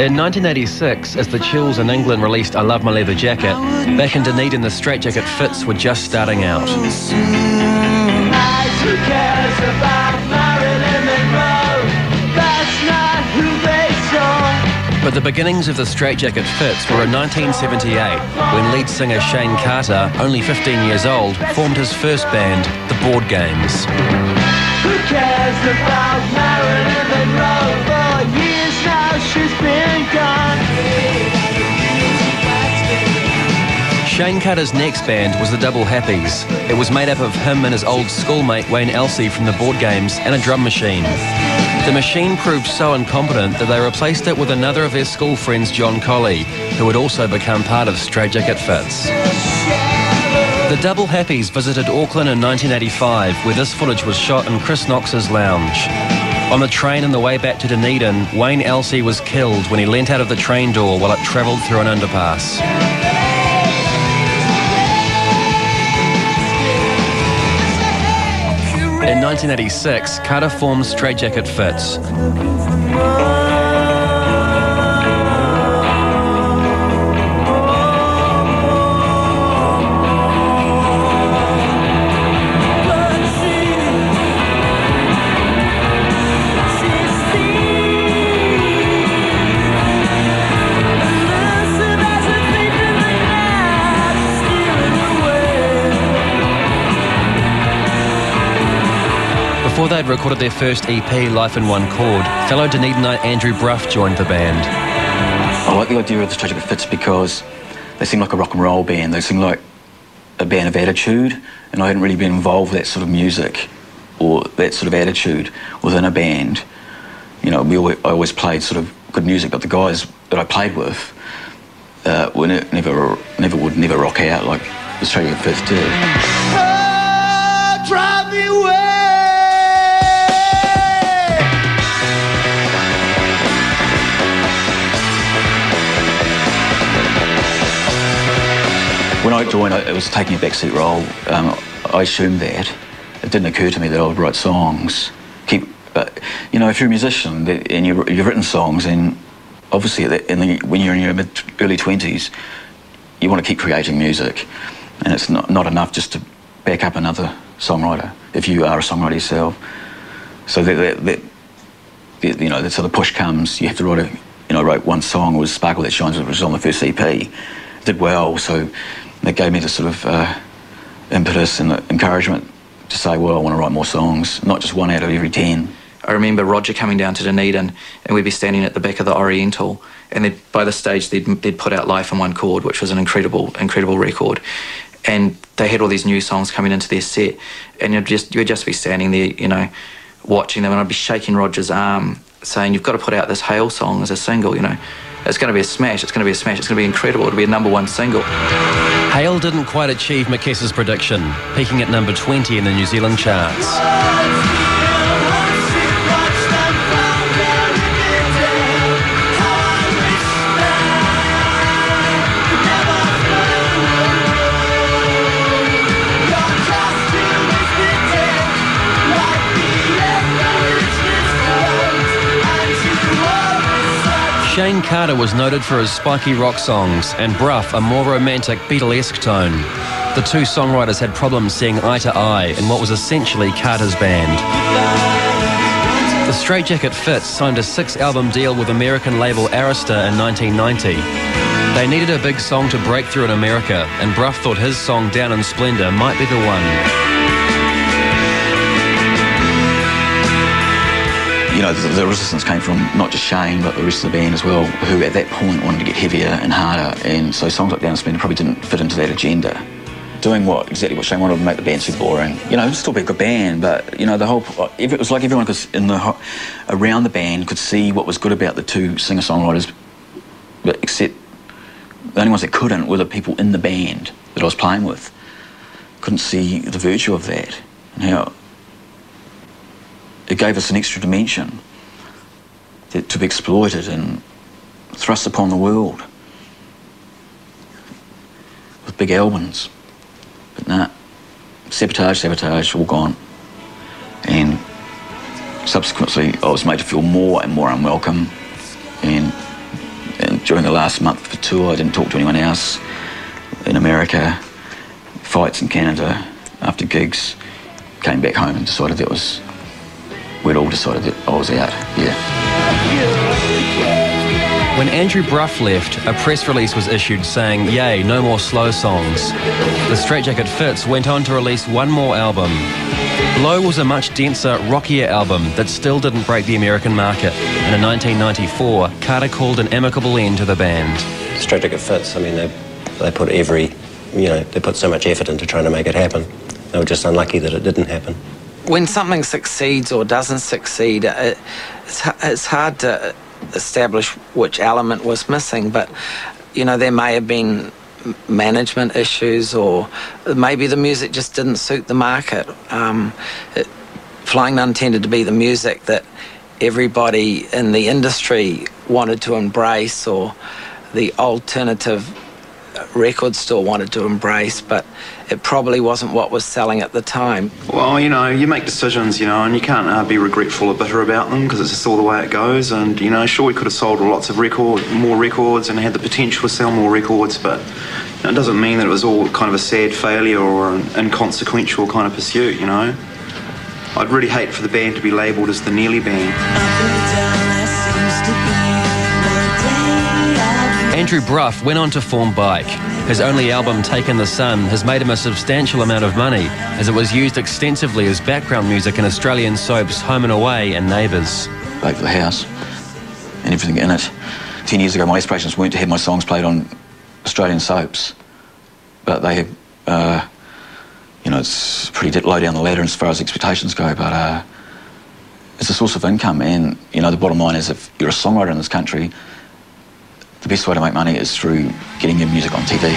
In 1986, as the Chills in England released I Love My Leather Jacket, back in Dunedin the StraitJacket Fits were just starting out. But the beginnings of the StraitJacket Fits were in 1978, when lead singer Shane Carter, only 15 years old, formed his first band, the Board Games. Who cares about Marilyn Monroe? For years now she's been gone. Shane Carter's next band was the Double Happies. It was made up of him and his old schoolmate Wayne Elsey from the Board Games and a drum machine. The machine proved so incompetent that they replaced it with another of their school friends, John Colley, who had also become part of StraitJacket Fits. The Double Happies visited Auckland in 1985, where this footage was shot in Chris Knox's lounge. On the train on the way back to Dunedin, Wayne Elsey was killed when he leant out of the train door while it travelled through an underpass. In 1986, Carter formed StraitJacket Fits. Before they'd recorded their first EP, Life in One Chord, fellow Dunedinite Andrew Bruff joined the band. I like the idea of the StraitJacket Fits because they seem like a rock and roll band. They seem like a band of attitude, and I hadn't really been involved with that sort of music or that sort of attitude within a band. You know, I always played sort of good music, but the guys that I played with never rock out like the StraitJacket Fits did. Oh, drive me away. When I joined, it was taking a backseat role. I assumed that. It didn't occur to me that I would write songs. You know, if you're a musician and you've written songs, and obviously when you're in your early 20s, you want to keep creating music. And it's not enough just to back up another songwriter if you are a songwriter yourself. So you know, that's how the push comes. You have to write I wrote one song, was Sparkle That Shines, which was on the first EP. It did well, so that gave me the sort of impetus and the encouragement to say, well, I want to write more songs, not just one out of every 10. I remember Roger coming down to Dunedin, and we'd be standing at the back of the Oriental, and by this stage they'd put out Life in One Chord, which was an incredible record. And they had all these new songs coming into their set, and you'd just be standing there, you know, watching them, and I'd be shaking Roger's arm, saying, you've got to put out this Hail song as a single, you know. It's going to be a smash, it's going to be a smash, it's going to be incredible, it'll be a #1 single. Hail didn't quite achieve McKess's prediction, peaking at number 20 in the New Zealand charts. Shane Carter was noted for his spiky rock songs and Bruff a more romantic Beatlesque tone. The two songwriters had problems seeing eye to eye in what was essentially Carter's band. The StraitJacket Fits signed a 6-album deal with American label Arista in 1990. They needed a big song to break through in America, and Bruff thought his song Down in Splendor might be the one. You know, the resistance came from not just Shane, but the rest of the band as well, who at that point wanted to get heavier and harder, and so songs like Down in Splendor probably didn't fit into that agenda. Doing exactly what Shane wanted to make the band too boring. You know, it'd still be a good band, but, you know, it was like everyone around the band could see what was good about the two singer-songwriters, but except the only ones that couldn't were the people in the band that I was playing with. Couldn't see the virtue of that, and how it gave us an extra dimension to be exploited and thrust upon the world with big albums. But nah, sabotage, all gone. And subsequently I was made to feel more and more unwelcome, and during the last month of the tour I didn't talk to anyone else. In America, fights in Canada, after gigs, came back home and decided we'd all decided that I was out, yeah. When Andrew Bruff left, a press release was issued saying, "Yay, no more slow songs." The StraitJacket Fits went on to release one more album. Blow was a much denser, rockier album that still didn't break the American market. And in 1994, Carter called an amicable end to the band. StraitJacket Fits, I mean, they put they put so much effort into trying to make it happen. They were just unlucky that it didn't happen. When something succeeds or doesn't succeed, it's hard to establish which element was missing, but there may have been management issues, or maybe the music just didn't suit the market. Flying Nun tended to be the music that everybody in the industry wanted to embrace, or the alternative record store wanted to embrace, but it probably wasn't what was selling at the time. Well, you make decisions, and you can't be regretful or bitter about them, because it's just all the way it goes. And, sure, we could have sold lots of more records and had the potential to sell more records, but it doesn't mean that it was all kind of a sad failure or an inconsequential kind of pursuit, I'd really hate for the band to be labelled as the Nearly Band. Andrew Bruff went on to form Bike. His only album, Taken the Sun, has made him a substantial amount of money, as it was used extensively as background music in Australian soaps Home and Away and Neighbours. Paid for the house and everything in it. 10 years ago, my aspirations weren't to have my songs played on Australian soaps, but they have, it's pretty low down the ladder as far as expectations go, but it's a source of income. And, the bottom line is, if you're a songwriter in this country, the best way to make money is through getting your music on TV.